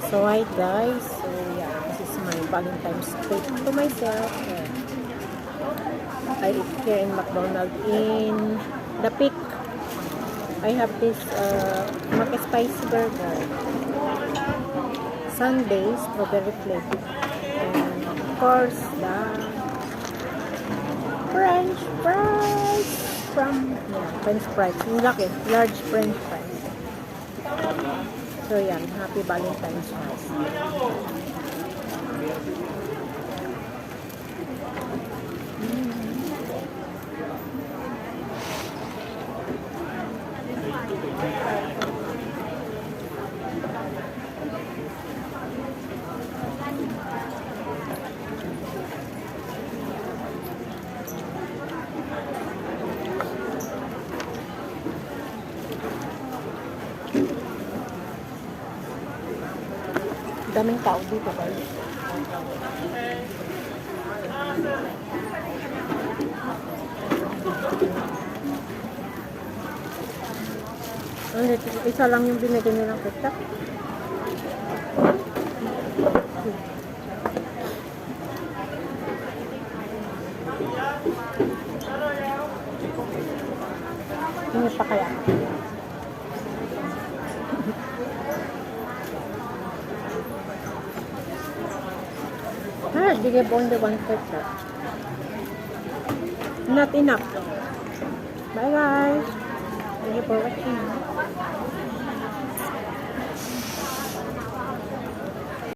So hi guys, so yeah, this is my Valentine's treat to myself. I eat here in McDonald's in the Peak. I have this McSpicy burger, sundae, strawberry flavor, and of course the French fries French fries, yung laki, large French fries. So yan, happy Valentine's guys. Daming tao dito guys. Isa lang yung binigay nilang ketchup. Hindi pa kaya. They give only one ketchup. Not enough. Bye guys. Thank you for watching.